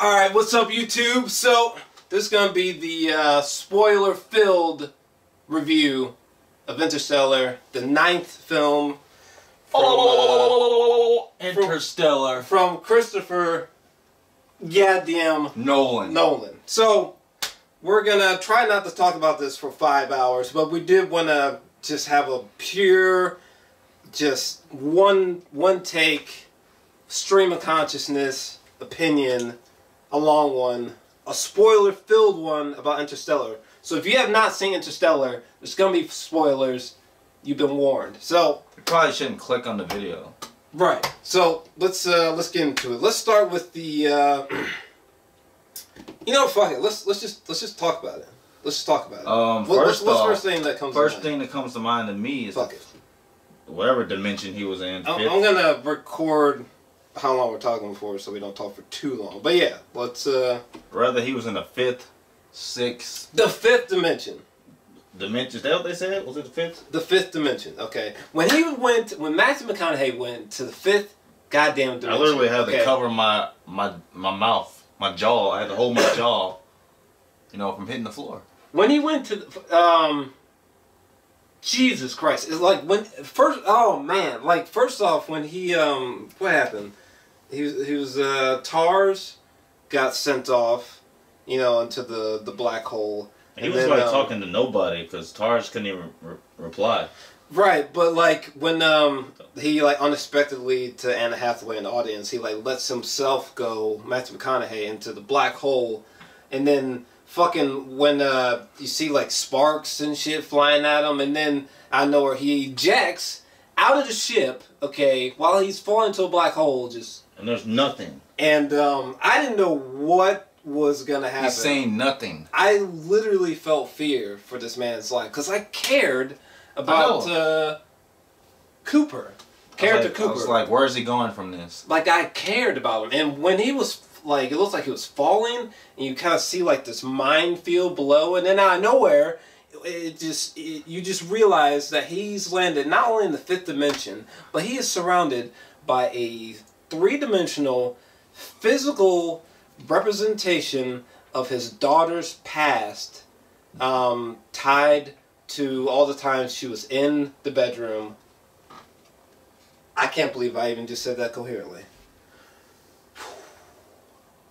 Alright, what's up YouTube? So, this is going to be the spoiler-filled review of Interstellar, the 9th film from, Interstellar. from Christopher goddamn Nolan. So, we're going to try not to talk about this for 5 hours, but we did want to just have a pure, just one take, stream of consciousness, opinion, a long one, a spoiler-filled one about Interstellar. So if you have not seen Interstellar, there's gonna be spoilers. You've been warned. So You probably shouldn't click on the video. right. So let's get into it. Let's start with the you know, fuck it. Let's just talk about it. Let's just talk about it. What's the first thing that comes? First thing that comes to mind to me is fuck it. Whatever dimension he was in. I'm gonna record how long we're talking for, so we don't talk for too long. But yeah, let's. Rather he was in the 5th, 6th. The 5th dimension. Dimension. Is that what they said? Was it the 5th? The 5th dimension. Okay. When Matthew McConaughey went to the 5th goddamn dimension. I literally had to cover my mouth, my jaw. I had to hold my jaw, you know, from hitting the floor. When he went to the, Jesus Christ! It's like when first. Oh man! Like first off, when he what happened? He was TARS got sent off, you know, into the black hole. And he was like talking to nobody because TARS couldn't even reply. Right, but like when he like unexpectedly to Anna Hathaway in the audience, he like lets himself go, Matthew McConaughey, into the black hole, and then fucking when you see like sparks and shit flying at him, and then I know where he ejects out of the ship, okay, while he's falling into a black hole, just and there's nothing. And I didn't know what was gonna happen. He's saying nothing. I literally felt fear for this man's life because I cared about Cooper. Cooper. I was like, where is he going from this? Like I cared about him, and when he was like, it looks like he was falling, and you kind of see like this minefield below, and then out of nowhere, you just realize that he's landed not only in the 5th dimension, but he is surrounded by a 3-dimensional physical representation of his daughter's past, tied to all the times she was in the bedroom. I can't believe I even just said that coherently.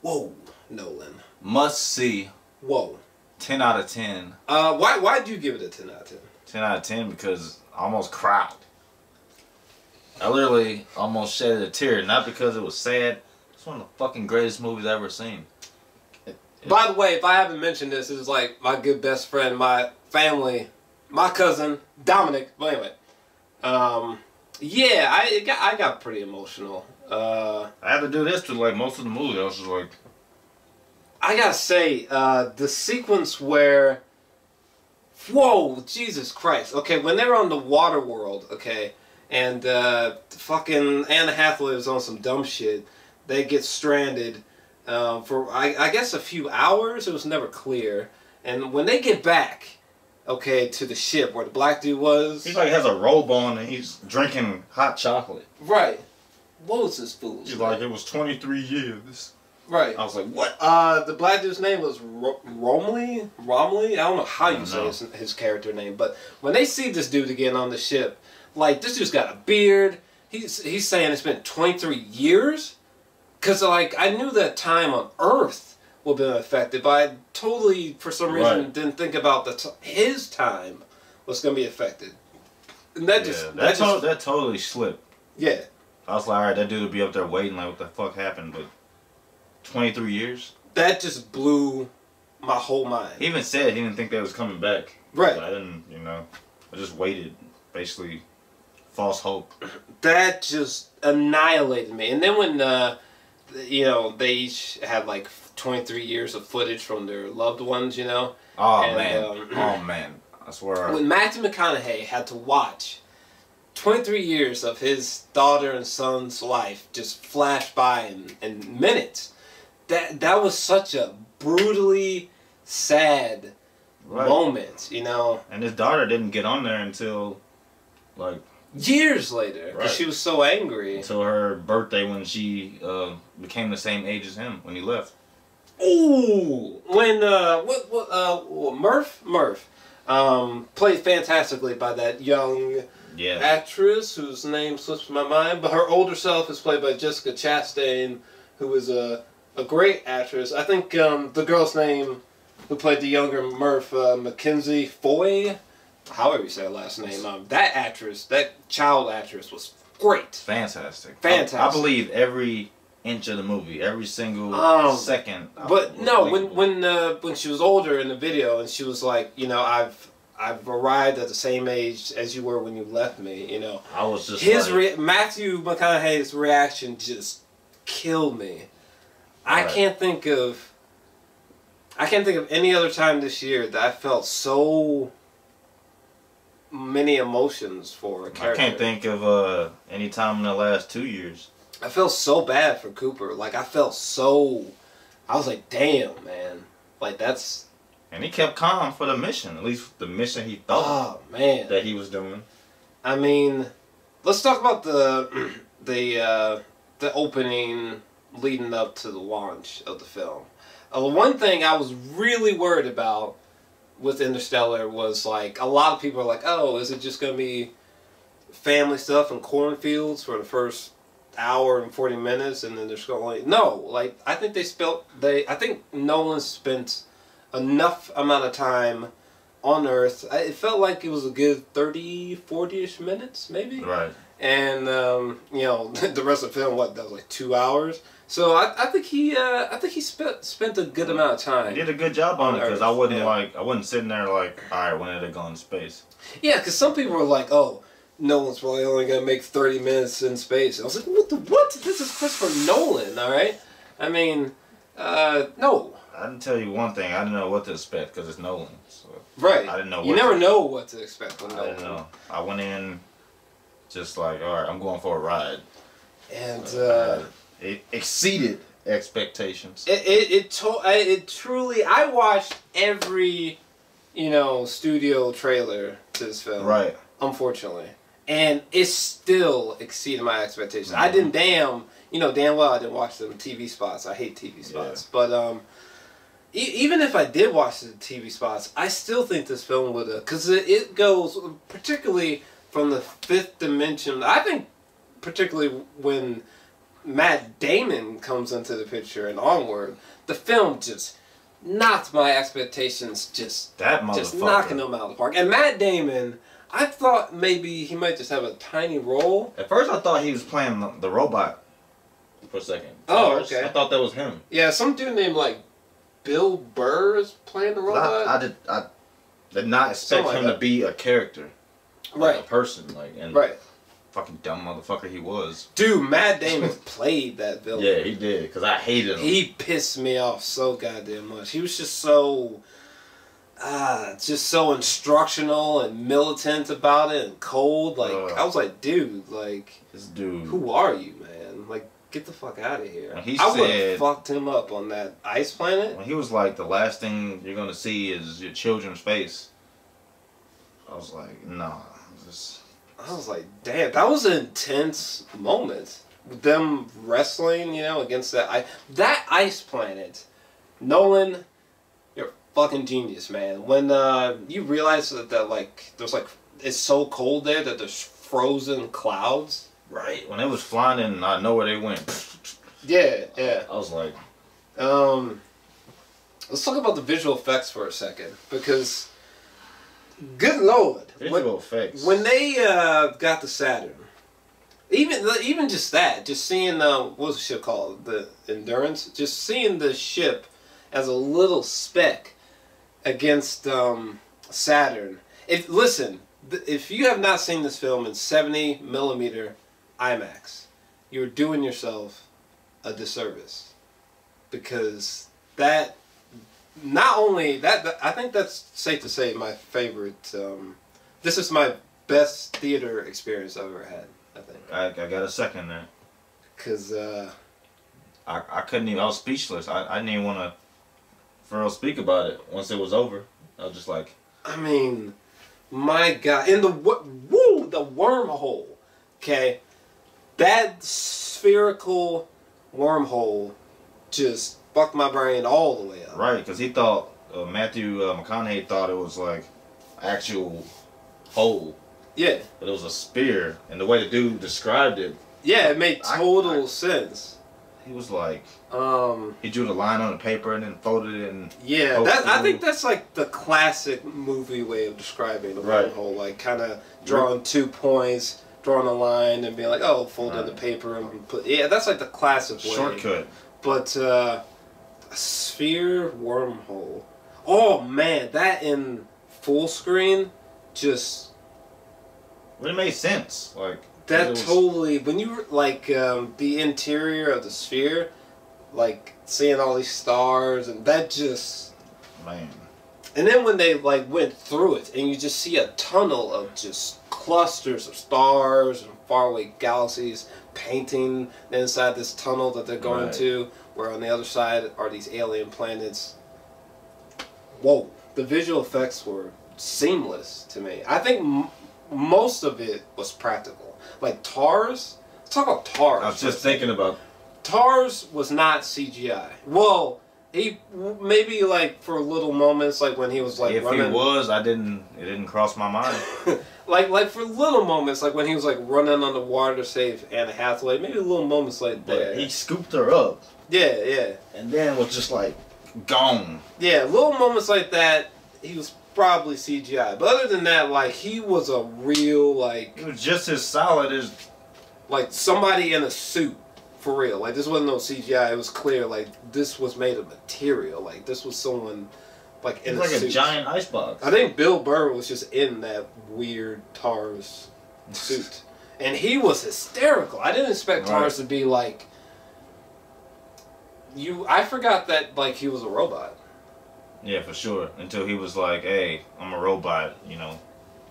Whoa, Nolan. Must see. Whoa. 10 out of 10. Why'd you give it a 10 out of 10? 10 out of 10 because I almost cried. I literally almost shed a tear, not because it was sad. It's one of the fucking greatest movies I've ever seen. By the way, if I haven't mentioned this, it's like my good best friend, my family, my cousin, Dominic. But anyway, yeah, I got pretty emotional. I had to do this to like most of the movie. I was just like, I gotta say, the sequence where, whoa, Jesus Christ. Okay, when they're on the water world, okay, and fucking Anna Hathaway was on some dumb shit. They get stranded for, I guess, a few hours. It was never clear. And when they get back, okay, to the ship where the black dude was. He like has a robe on and he's drinking hot chocolate. Right. What was this fool's? He's like, it was 23 years. Right. I was like, what? The black dude's name was Romley? I don't know how you say his character name, but when they see this dude again on the ship, like, this dude's got a beard. He's saying it's been 23 years? Because, like, I knew that time on Earth would have been affected, but I totally, for some reason, didn't think about his time was going to be affected. And that that totally slipped. Yeah. I was like, alright, that dude would be up there waiting, like, what the fuck happened, but 23 years? That just blew my whole mind. He even said he didn't think they was coming back. Right. So I didn't, you know, I just waited, basically, false hope. That just annihilated me. And then when, you know, they each had like 23 years of footage from their loved ones, you know. Oh, man. Oh, man. I swear. When Matthew McConaughey had to watch 23 years of his daughter and son's life just flash by in minutes, that was such a brutally sad moment, you know. And his daughter didn't get on there until, like, years later, because she was so angry. Until her birthday when she became the same age as him when he left. Ooh, when Murph played fantastically by that young actress whose name slips my mind, but her older self is played by Jessica Chastain, who is a great actress. I think the girl's name who played the younger Murph, Mackenzie Foy, however you say her last name. That actress, that child actress, was great. Fantastic. I believe every inch of the movie, every single second. But no, when she was older in the video, and she was like, you know, I've arrived at the same age as you were when you left me. You know, I was just Matthew McConaughey's reaction just killed me. Right. I can't think of any other time this year that I felt so many emotions for a character. I can't think of any time in the last 2 years. I felt so bad for Cooper. Like, I was like, damn, man. Like, that's... And he kept calm for the mission. At least the mission he thought that he was doing. I mean, let's talk about the opening leading up to the launch of the film. One thing I was really worried about with Interstellar was, like, a lot of people are like, oh, is it just going to be family stuff and cornfields for the first hour and 40 minutes, and then there's going no, like, I think I think Nolan spent enough amount of time on Earth. It felt like it was a good 30, 40-ish minutes, maybe. Right. And you know, the rest of the film, that was like 2 hours. So I think he spent a good amount of time. He did a good job on it, because I wasn't sitting there like, all right, when are they going to space? Yeah, because some people were like, oh, Nolan's probably only going to make 30 minutes in space. And I was like, what? This is Christopher Nolan, all right? I mean, no. I didn't tell you one thing. I didn't know what to expect, because it's Nolan. So right. I didn't know. You never know what to expect with Nolan. I didn't know. I went in just like, all right, I'm going for a ride. And it exceeded expectations. It truly. I watched every, studio trailer to this film. Right. Unfortunately. And it still exceeded my expectations. Mm-hmm. I didn't damn well I didn't watch them TV spots. I hate TV spots. Yeah. But even if I did watch the TV spots, I still think this film would have, because it goes, particularly from the fifth dimension, I think particularly when Matt Damon comes into the picture and onward, the film just knocked my expectations just knocking them out of the park. And Matt Damon, I thought maybe he might just have a tiny role. At first I thought he was playing the robot for a second. Oh, okay. I thought that was him. Yeah, some dude named like Bill Burr is playing the robot. I did not expect him to be a character. Like a person. Right. Fucking dumb motherfucker he was. Dude, Matt Damon played that villain. Yeah, he did, because I hated him. He pissed me off so goddamn much. He was just so instructional and militant about it and cold. Like, I was like, dude, like, this dude, who are you, man? Like, get the fuck out of here. I would have fucked him up on that ice planet. When he was like, the last thing you're gonna see is your children's face, I was like, nah. I was like, damn, that was an intense moment. Them wrestling, against that ice planet. Nolan, you're a fucking genius, man. When you realize that like, there's like, it's so cold there that there's frozen clouds. Right. When it was flying and I know where they went. Yeah. I was like, let's talk about the visual effects for a second, because good Lord. Visual effects. When they got the Saturn, even just that, just seeing what was the ship called? The Endurance? Just seeing the ship as a little speck against Saturn. If you have not seen this film in 70mm IMAX, you're doing yourself a disservice. Because that... Not only that, I think that's safe to say my favorite. This is my best theater experience I've ever had. I think. I got a second there. Cause I couldn't even. I was speechless. I didn't even want to, for real, speak about it. Once it was over, I was just like. I mean, my God! In the wormhole. Okay, that spherical wormhole just fucked my brain all the way up. Right, because he thought Matthew McConaughey thought it was like actual hole. Yeah. But it was a spear, and the way the dude described it. Yeah, it made total sense. He was like, he drew the line on the paper and then folded it and. Yeah, I think that's like the classic movie way of describing a wormhole. Like kind of drawing 2 points, drawing a line, and being like, oh, fold in the paper and put. Yeah, that's like the classic way. Shortcut. But a sphere wormhole. Oh man, that in full screen just. Well, it made sense. Like. That totally, when you like the interior of the sphere, like seeing all these stars, and that just, man. And then when they like went through it, and you just see a tunnel of just clusters of stars and faraway galaxies painting inside this tunnel that they're going to, where on the other side are these alien planets. Whoa, the visual effects were seamless to me. I think most of it was practical. Like TARS, let's talk about TARS. I was just thinking about TARS was not CGI. Well, he maybe like for little moments, like when he was like running. If he was, it didn't cross my mind. like for little moments, like when he was like running on the water to save Anne Hathaway. Maybe little moments like that. He scooped her up. Yeah, yeah. And then was just like gone. Yeah, little moments like that. He was probably CGI, but other than that, like he was a real like. It was just as solid as. Like somebody in a suit, for real. Like this wasn't no CGI. It was clear. Like this was made of material. Like this was someone, like in a suit. Like a giant icebox. I think Bill Burr was just in that weird TARS suit, and he was hysterical. I didn't expect TARS to be like. I forgot that like he was a robot. Yeah, for sure. Until he was like, hey, I'm a robot, you know.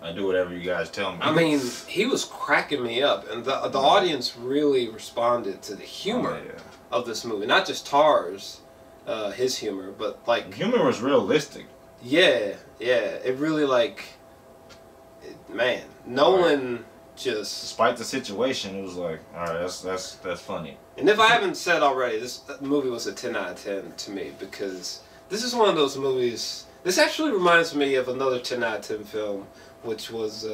I do whatever you guys tell me. I mean, he was cracking me up. And the audience really responded to the humor of this movie. Not just TARS, his humor, but like... The humor was realistic. Yeah, yeah. It really like... Man, Nolan just... Despite the situation, it was like, alright, that's funny. And if I haven't said already, this movie was a 10 out of 10 to me because... This is one of those movies... This actually reminds me of another 10 out of 10 film, which was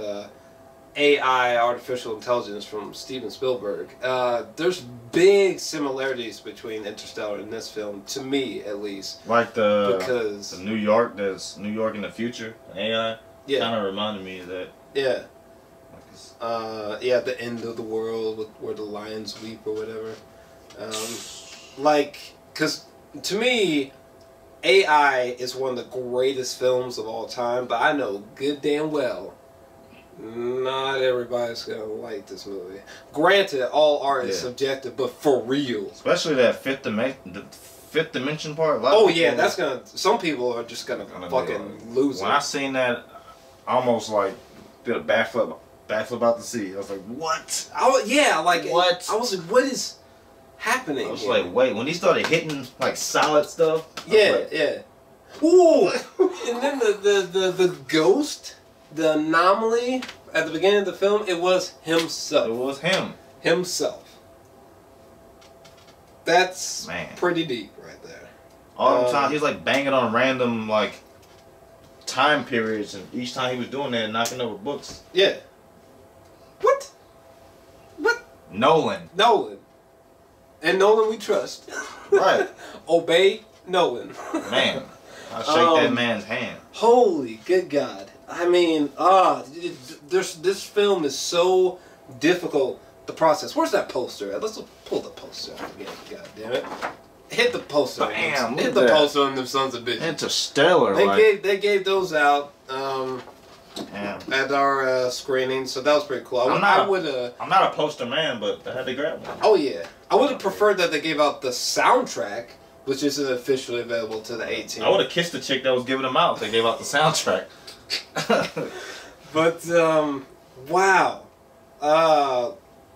AI, Artificial Intelligence, from Steven Spielberg. There's big similarities between Interstellar and this film, to me at least. Like the New York, that's New York in the future, AI. Yeah. Kind of reminded me of that. Yeah. Yeah, the end of the world, where the lions weep or whatever. Because to me... AI is one of the greatest films of all time, but I know good damn well not everybody's gonna like this movie. Granted, all art is subjective, but for real. Especially that fifth dimension part. Oh yeah, that's gonna. Some people are just gonna fucking lose it. When I seen that, I almost like did a backflip out the sea. I was like, what? What? I was like, what is happening? I was like, wait, when he started hitting like solid stuff. Yeah, yeah. Ooh, and then the ghost, the anomaly at the beginning of the film, it was himself. It was him. Himself. That's pretty deep right there. All the time, he's like banging on random like time periods, and each time he was doing that, knocking over books. Yeah. What? Nolan. And Nolan we trust. Right. Obey Nolan. Man, I'll shake that man's hand. Holy good God. I mean, this film is so difficult to process. Where's that poster at? Let's pull the poster out again. God damn it. Hit the poster. Bam, hit the poster on them sons of bitches. Interstellar. They gave those out at our screening, so that was pretty cool. I'm not a poster man, but I had to grab one. Oh yeah, I would have preferred that they gave out the soundtrack, which isn't officially available to the 18. I would have kissed the chick that was giving them out if they gave out the soundtrack. But wow,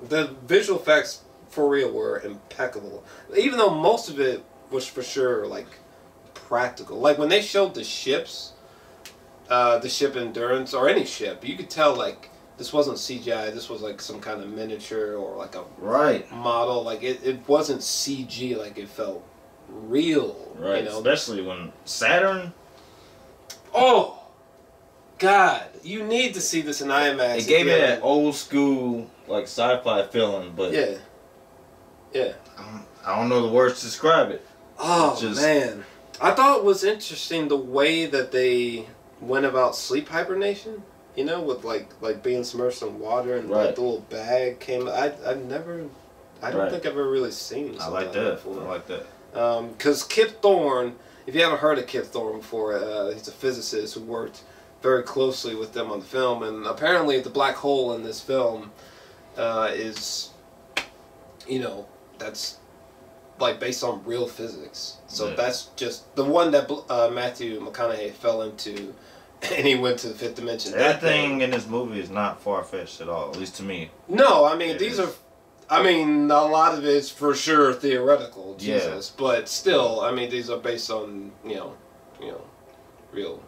the visual effects for real were impeccable. Even though most of it was for sure like practical. Like when they showed the ships. The ship Endurance, or any ship, you could tell like this wasn't CGI, this was like some kind of miniature or like a model. Like it wasn't CG like it felt real. Right. You know? Especially when Saturn. Oh, God! You need to see this in IMAX. It gave me that old school like sci-fi feeling, but yeah. I don't know the words to describe it. Oh man, I thought it was interesting the way that they went about sleep hibernation. You know, with like being submerged in water and like the little bag came. I don't think I've ever really seen something like that before. I like that. Because Kip Thorne, if you haven't heard of Kip Thorne before, he's a physicist who worked very closely with them on the film, and apparently the black hole in this film is, you know, that's like based on real physics. So that's just the one that Matthew McConaughey fell into, and he went to the fifth dimension. Everything in this movie is not far-fetched at all, at least to me. No, I mean a lot of it's for sure theoretical, Jesus, but still, I mean, these are based on you know, real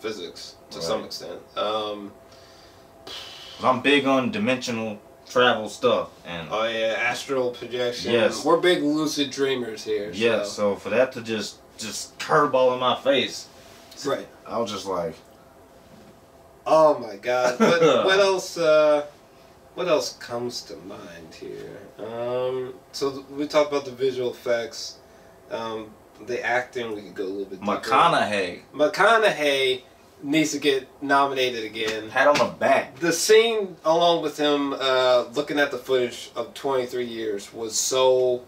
physics to some extent. I'm big on dimensional travel stuff, and astral projection. Yes, we're big lucid dreamers here. Yeah, so for that to just curveball in my face, right? I was just like, oh my God! What else? What else comes to mind here? So we talked about the visual effects, the acting. We could go a little bit deeper. McConaughey needs to get nominated again. Pat on the back. The scene along with him looking at the footage of 23 years was so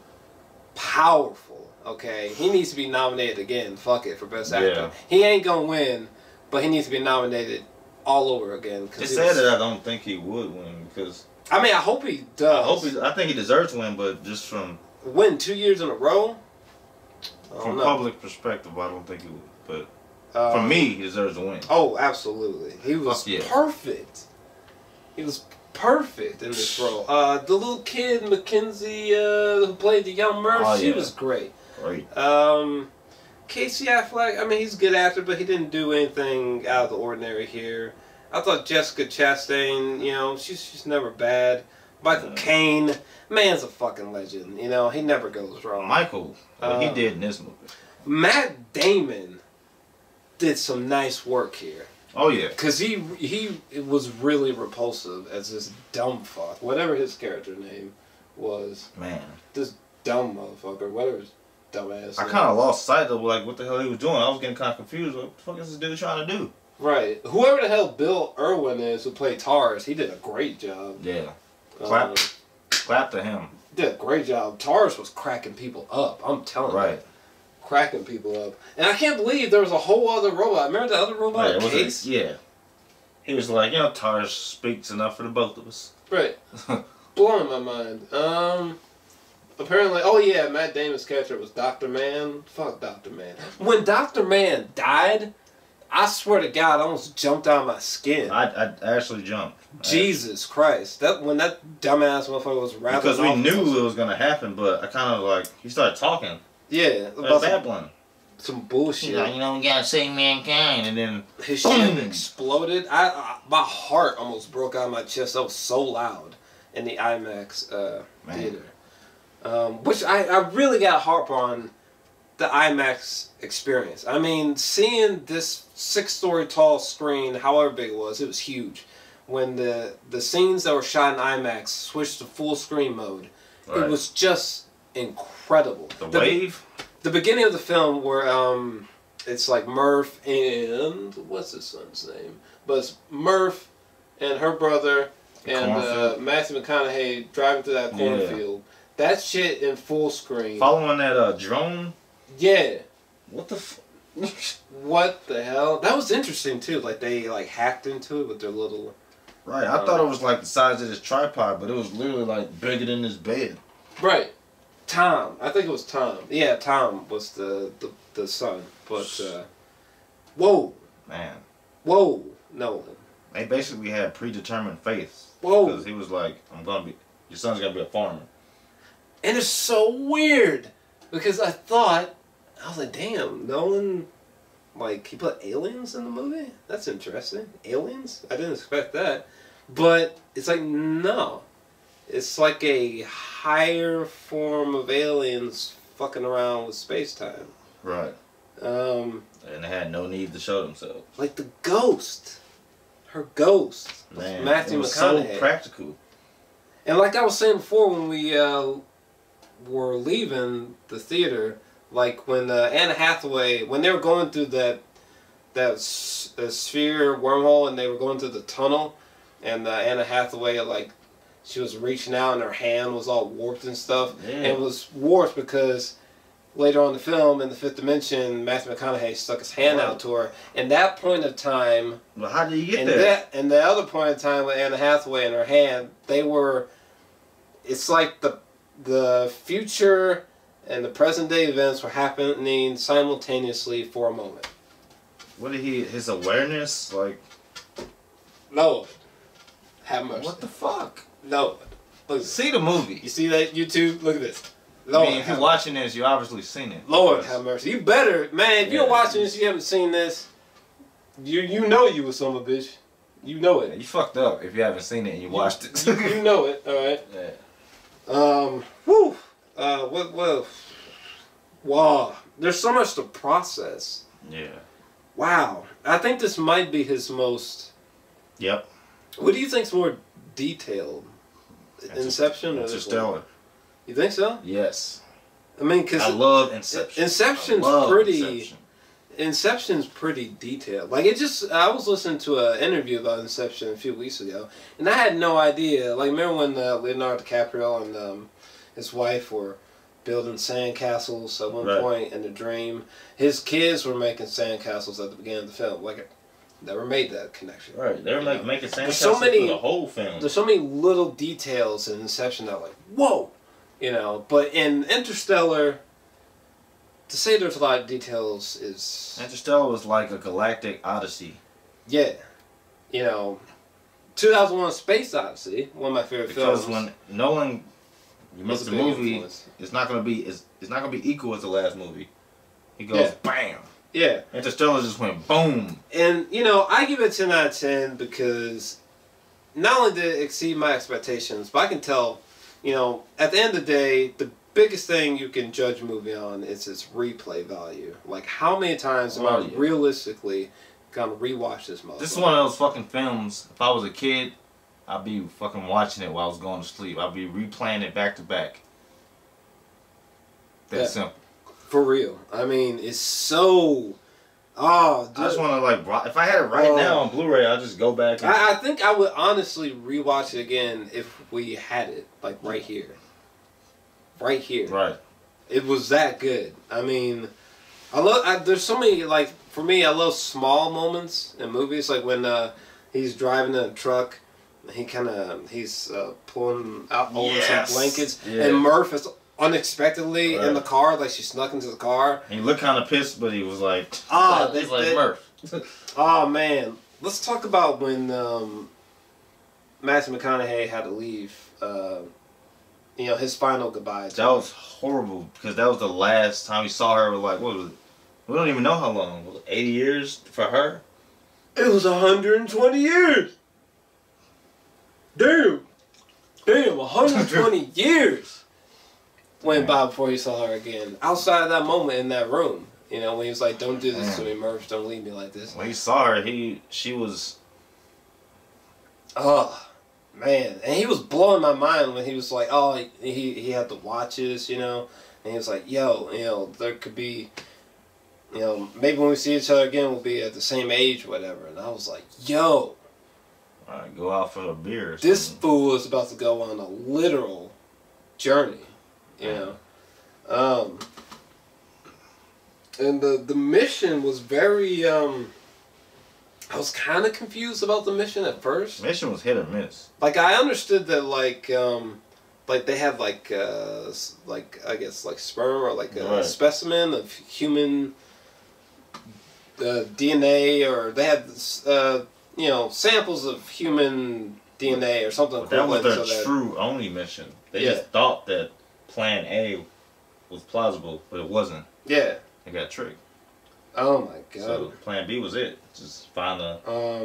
powerful. Okay, he needs to be nominated again. Fuck it, for best actor. He ain't gonna win, but he needs to be nominated all over again. It's sad that I don't think he would win, because I mean, I hope he does. I think he deserves to win, but just from win 2 years in a row. From public perspective, I don't think he would. But for me, he deserves to win. Oh, absolutely. He was perfect. He was perfect in this role. The little kid, Mackenzie, who played the young Murph, she was great. Great. Casey Affleck, I mean, he's a good actor, but he didn't do anything out of the ordinary here. I thought Jessica Chastain, you know, she's never bad. Michael Caine, man's a fucking legend. You know, he never goes wrong. Michael, he did in this movie. Matt Damon did some nice work here. Oh yeah, because he was really repulsive as this dumb fuck, whatever his character name was. Man, this dumb motherfucker, whatever his dumbass. I kind of lost sight of like what the hell he was doing. I was getting kind of confused. What the fuck is this dude trying to do? Right. Whoever the hell Bill Irwin is who played Tars, he did a great job. Yeah. Clap to him. Did a great job. Tars was cracking people up. I'm telling you. Right. Cracking people up. And I can't believe there was a whole other robot. Remember the other robot, Case? Yeah. He was like, you know, Tars speaks enough for the both of us. Right. Blowing my mind. Apparently, oh yeah, Matt Damon's character was Dr. Man. Fuck Dr. Man. When Dr. Man died, I swear to God, I almost jumped out of my skin. I actually jumped. Jesus Christ. When that dumbass motherfucker was rapping. Because we knew it was going to happen, but I kind of like, he started talking. Yeah. About babbling. Some bullshit. You know, we got to save mankind, and then his shit exploded. My heart almost broke out of my chest. That was so loud in the IMAX theater. Which I really got harp on the IMAX experience. I mean, seeing this 6-story tall screen, however big it was huge. When the scenes that were shot in IMAX switched to full screen mode, it was just incredible. The beginning of the film where it's like Murph and what's his son's name? But it's Murph and her brother and Matthew McConaughey driving through that cornfield. That shit in full screen. Following that drone? Yeah. What the what the hell? That was interesting too. Like they hacked into it with their little. Right. I thought it was like the size of this tripod, but it was literally like bigger than this bed. Right. Tom. I think it was Tom. Yeah, Tom was the son. But whoa. Man. Whoa, Nolan. They basically had predetermined faiths. Whoa. Because he was like, your son's gonna be a farmer. And it's so weird. Because I was like, damn, Nolan, like, he put aliens in the movie? That's interesting. Aliens? I didn't expect that. But it's like, no. It's like a higher form of aliens fucking around with space time. Right. And they had no need to show themselves. Like the ghost. Her ghost. Man, Matthew it was McConaughey. so practical. And like I was saying before when we were leaving the theater, like when Anna Hathaway, when they were going through that sphere wormhole and they were going through the tunnel, and Anna Hathaway, like, she was reaching out and her hand was all warped and stuff. Yeah. And it was warped because later on in the film, in the fifth dimension, Matthew McConaughey stuck his hand out to her. And that point of time... Well, how did you get there? And the other point of time with Anna Hathaway and her hand, they were... It's like the future and the present day events were happening simultaneously for a moment. What did his awareness, like... Lord, have mercy. What the fuck? Lord. Look, see the movie. You see that, YouTube? Look at this. Lord, I mean, if you're watching this, you obviously seen it. Lord have mercy. You better, man, if you're watching this, you haven't seen this, you know you was son of a bitch. You know it. Yeah, you fucked up if you haven't seen it and you watched it. You know it, alright? Yeah. Whew. Wow. There's so much to process. Yeah. Wow. I think this might be his most... Yep. What do you think's more detailed? Inception or Interstellar. You think so? Yes. I mean, because I love Inception. Inception's pretty detailed. Like, I was listening to an interview about Inception a few weeks ago, and I had no idea. Like, remember when Leonardo DiCaprio and his wife were building sandcastles at one point in the dream? His kids were making sandcastles at the beginning of the film. Like, never made that connection. Right, they were making sandcastles through the whole film. There's so many little details in Inception that are like, whoa! You know, but in Interstellar, to say there's a lot of details is... Interstellar was like a galactic odyssey. Yeah. You know, 2001 Space Odyssey, one of my favorite films. Because when Nolan makes the movie, it's not gonna be equal as the last movie. He goes bam. Yeah. Interstellar just went boom. And, you know, I give it 10 out of 10 because not only did it exceed my expectations, but I can tell, you know, at the end of the day, the biggest thing you can judge a movie on is its replay value. Like, how many times am I realistically gonna rewatch this movie? This is one of those fucking films, if I was a kid, I'd be fucking watching it while I was going to sleep. I'd be replaying it back to back. That simple. For real. I mean, it's so... Oh, I just want to, like, if I had it right now on Blu-ray, I'd just go back. And I think I would honestly rewatch it again if we had it, like, right here. Right here. Right. It was that good. I mean, there's so many, like, for me, I love small moments in movies. Like when he's driving in a truck, he's pulling out over some blankets, and Murph is unexpectedly in the car, like she snuck into the car. And he looked kind of pissed, but he was like, he's like Murph. Oh man, let's talk about when Matthew McConaughey had to leave. You know, his final goodbye. That was horrible because that was the last time we saw her. Like, what was it? We don't even know how long. Was it 80 years for her? It was 120 years. Damn, 120 years went by before he saw her again. Outside of that moment in that room, you know, when he was like, "Don't do this to me, Murph. Don't leave me like this." When he saw her, she was. Oh man, and he was blowing my mind when he was like, "Oh, he had the watches, you know," and he was like, "Yo, you know, there could be, you know, maybe when we see each other again, we'll be at the same age, or whatever." And I was like, "Yo." Alright, go out for a beer or this fool is about to go on a literal journey, you know. And the mission was very, I was kind of confused about the mission at first. Mission was hit or miss. Like, I understood that, like they had, like I guess, like sperm or, like, a specimen of human DNA, or they had, you know, samples of human DNA or something. But that was their true only mission. They just thought that Plan A was plausible, but it wasn't. Yeah. They got tricked. Oh my god. So Plan B was it. Just find a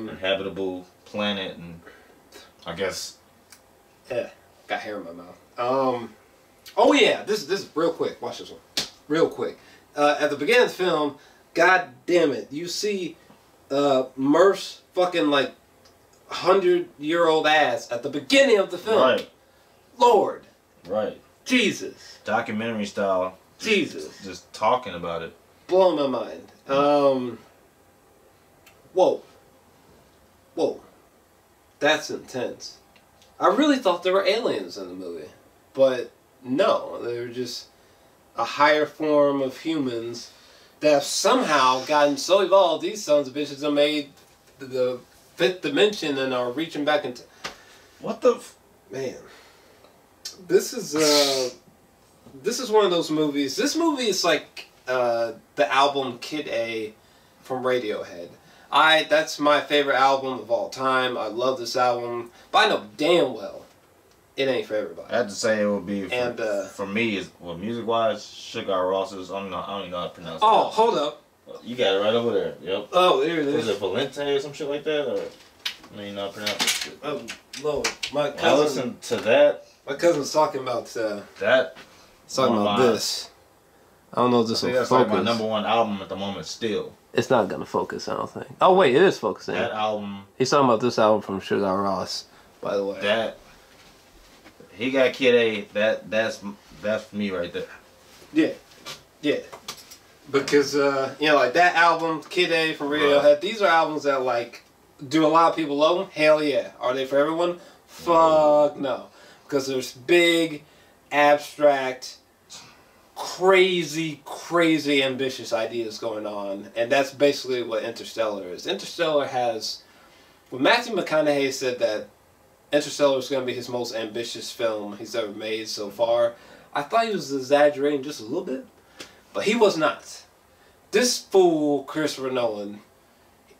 inhabitable planet, and I guess. Yeah. Got hair in my mouth. Oh yeah. This is real quick. Watch this one. real quick. At the beginning of the film, god damn it, you see Murph's fucking like 100-year-old ass at the beginning of the film. Right. Lord. Right. Jesus. Documentary style. Jesus. Just talking about it. Blowing my mind. Whoa. Whoa. That's intense. I really thought there were aliens in the movie. But no, they were just a higher form of humans that have somehow gotten so evolved, these sons of bitches have made the fifth dimension and are reaching back into... What the... Man. This is one of those movies. This movie is like the album Kid A from Radiohead. That's my favorite album of all time. I love this album. But I know damn well it ain't for everybody. I have to say it would be for me, music wise, Jor-Els. I don't even know how to pronounce it. Oh, hold up. You got it right over there. Yep. Oh, there it is. Was it Valente or some shit like that? Or I don't even know how to pronounce it. Oh, Lord. My cousin, I listened to that. My cousin's talking about that. Talking about this. I don't know if this will focus. Like my #1 album at the moment still. It's not gonna focus, I don't think. Oh wait, it is focusing. That album. He's talking about this album from Jor-Els, by the way. That. He got Kid A. That's me right there. Yeah, yeah. Because like that album, Kid A from Radiohead. Right. These are albums that like, do a lot of people love them? Hell yeah. Are they for everyone? Fuck no. Because there's big, abstract, crazy ambitious ideas going on, and that's basically what Interstellar is. Interstellar has, when Matthew McConaughey said that Interstellar is going to be his most ambitious film he's ever made so far, I thought he was exaggerating just a little bit, but he was not. This fool, Christopher Nolan,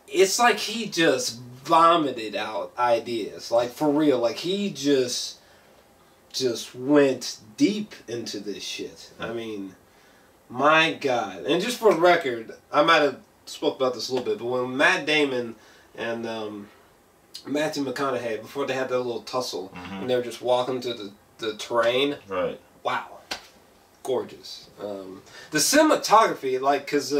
it's like he just vomited out ideas, like for real, like he just went deep into this shit. I mean, my God. And just for the record, I might have spoke about this a little bit, but when Matt Damon and Matthew McConaughey, before they had that little tussle, and they were just walking to the terrain, right? Wow. Gorgeous. The cinematography, like, because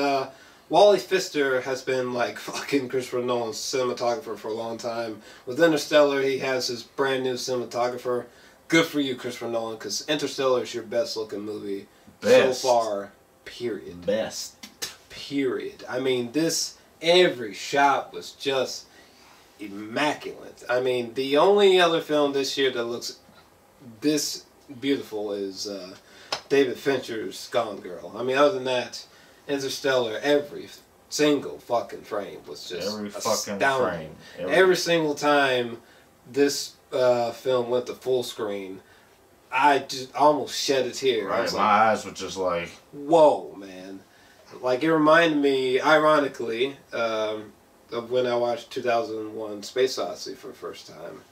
Wally Pfister has been, like, fucking Christopher Nolan's cinematographer for a long time. With Interstellar, he has his brand new cinematographer. Good for you, Christopher Nolan, because Interstellar is your best-looking movie so far, period. Best. Period. I mean, every shot was just immaculate. I mean, the only other film this year that looks this beautiful is David Fincher's Gone Girl. I mean, other than that, Interstellar, every single fucking frame was just astounding. Every single time this film went to full screen, I just almost shed a tear. Right, my eyes were just like, whoa, man. Like, it reminded me, ironically, of when I watched 2001 Space Odyssey for the first time.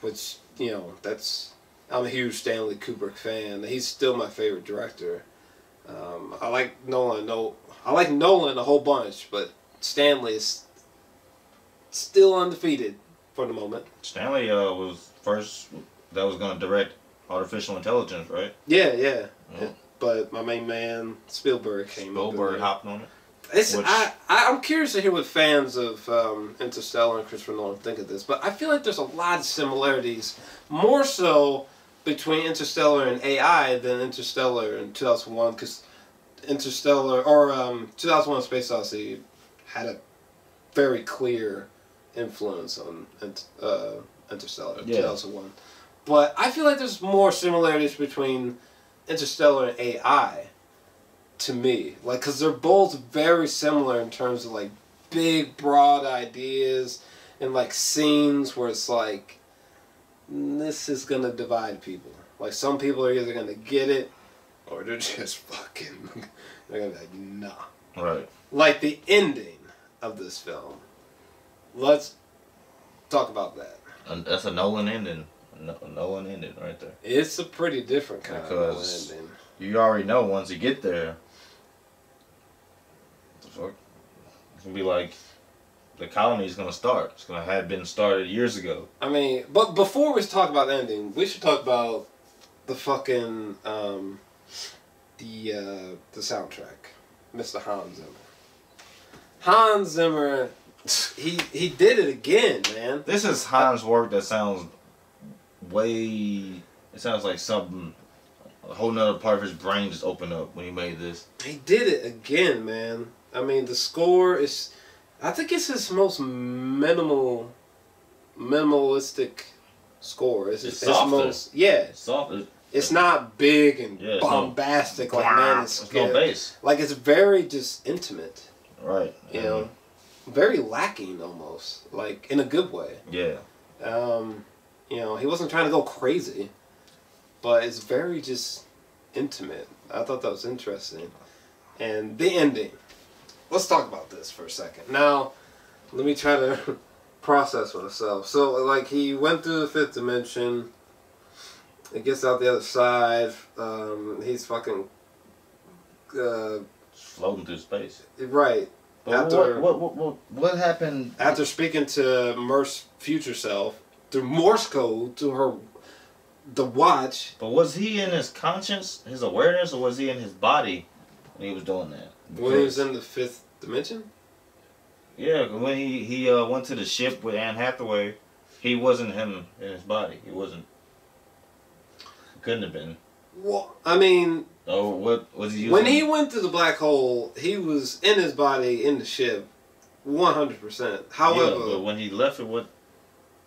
Which, I'm a huge Stanley Kubrick fan. He's still my favorite director. I like Nolan. I like Nolan a whole bunch, but Stanley is still undefeated for the moment. Stanley was first that was going to direct Artificial Intelligence, right? Yeah. But my main man Spielberg came up. Spielberg hopped on it. I'm curious to hear what fans of Interstellar and Christopher Nolan think of this, but I feel like there's a lot of similarities, more so between Interstellar and AI than Interstellar and 2001, because Interstellar, or 2001 Space Odyssey, had a very clear influence on Interstellar, 2001. But I feel like there's more similarities between Interstellar and AI, to me. Like, because they're both very similar in terms of, like, big, broad ideas and, like, scenes where it's like, this is going to divide people. Like, some people are either going to get it or they're just fucking, they're going to be like, nah. Right. Like the ending of this film. Let's talk about that. And that's a Nolan ending. Nolan ending right there. It's a pretty different kind of Nolan ending. You already know once you get there, what the fuck? It's going to be like, the colony is going to start. It's going to have been started years ago. I mean, but before we talk about the ending, we should talk about the fucking, the soundtrack, Mr. Hans Zimmer. Hans Zimmer, he did it again, man. This is Hans' work that sounds way. It sounds like something. A whole nother part of his brain just opened up when he made this. He did it again, man. I mean, the score is. I think it's his most minimalistic score. It's softer. most, yeah. It's softer. It's not big and bombastic like Man is There's no bass. Like it's very just intimate. Right. You know, very lacking almost, like in a good way. Yeah. You know, he wasn't trying to go crazy, but it's very just intimate. I thought that was interesting. And the ending. Let's talk about this for a second. Now, let me try to process myself. So, like, he went through the fifth dimension. He gets out the other side. He's fucking... floating through space. Right. But after, what happened? After speaking to Murph's future self, through Morse code to the watch. But was he in his conscience, his awareness, or was he in his body when he was doing that? When he was in the fifth dimension? Yeah, when he went to the ship with Anne Hathaway, he wasn't him in his body. He wasn't. Couldn't have been. Well, I mean... Oh, what was he using? When he went to the black hole, he was in his body, in the ship, 100%. However... Yeah, but when he left it, what...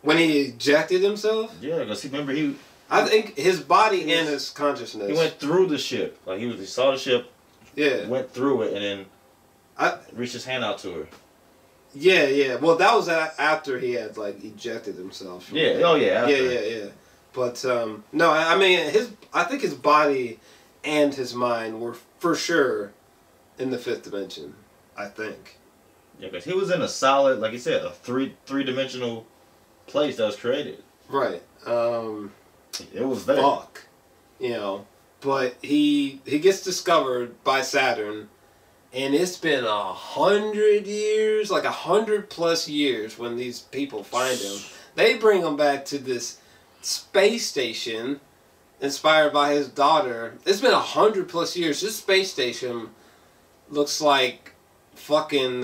When he ejected himself? Yeah, because remember he... I think his body and his consciousness... He went through the ship. Like, he saw the ship, went through it, and then reached his hand out to her. Yeah, yeah. Well, that was after he had, like, ejected himself. Yeah, oh yeah, after. Yeah. But, no, I mean, I think his body and his mind were for sure in the fifth dimension, I think. Yeah, because he was in a solid, like you said, a three-dimensional place that was created. Right. It was there. Fuck. You know. But he gets discovered by Saturn, and it's been 100 years, like 100+ years when these people find him. They bring him back to this space station inspired by his daughter. It's been 100+ years. This space station looks like fucking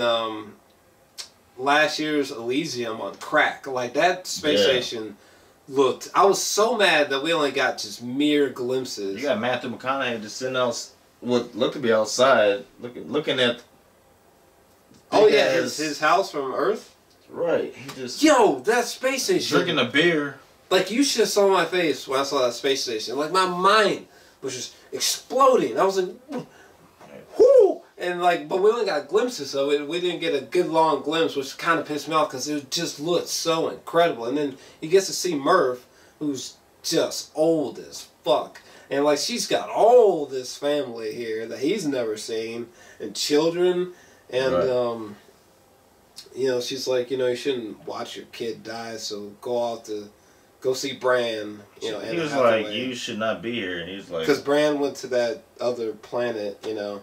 last year's Elysium on crack. Like that space station looked. I was so mad that we only got just mere glimpses. You got Matthew McConaughey just sitting out, what looked to be outside, looking at. Oh yeah, his house from Earth. Right. He just. Yo, that space station. Drinking a beer. Like, you should have saw my face when I saw that space station. Like, my mind was just exploding. I was like, whoo! And, like, but we only got glimpses of it. We didn't get a good long glimpse, which kind of pissed me off because it just looked so incredible. And then he gets to see Murph, who's just old as fuck. And, like, she's got all this family here that he's never seen, and children. And, you know, she's like, you know, you shouldn't watch your kid die, so go see Bran, you know. He was like, you should not be here. And he was like... Because Bran went to that other planet, you know.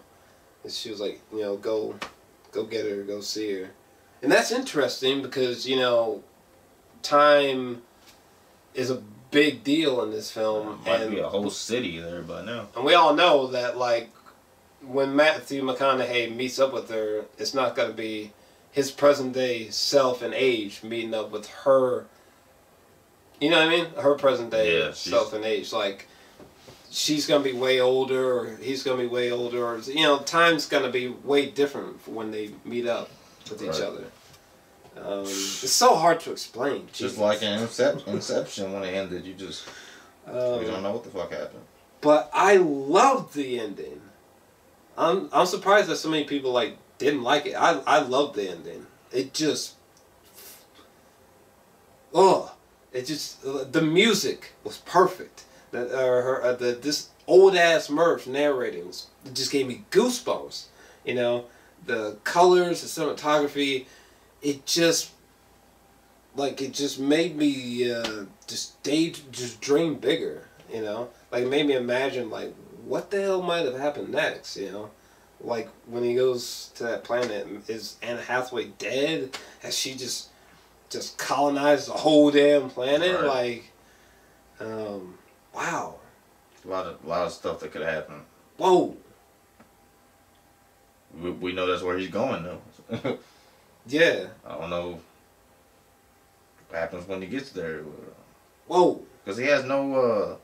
And she was like, you know, go get her, go see her. And that's interesting because, you know, time is a big deal in this film. Might be a whole city there by now. And we all know that, like, when Matthew McConaughey meets up with her, it's not going to be his present-day self and age meeting up with her. You know what I mean? Her present day self and age. Like, she's going to be way older, or he's going to be way older. Or, you know, time's going to be way different when they meet up with each other. It's so hard to explain. Just like in Inception when it ended, you just... you don't know what the fuck happened. But I loved the ending. I'm surprised that so many people, like, didn't like it. I loved the ending. It just... It just, the music was perfect. This old ass Murph narrating it just gave me goosebumps. You know, the colors, the cinematography, it just made me just dream bigger. You know, like it made me imagine like what the hell might have happened next. You know, like when he goes to that planet, is Anne Hathaway dead? Has she just colonize the whole damn planet? Like, wow. A lot of stuff that could happen. Whoa. We know that's where he's going though. Yeah. I don't know what happens when he gets there. Whoa. Because he has no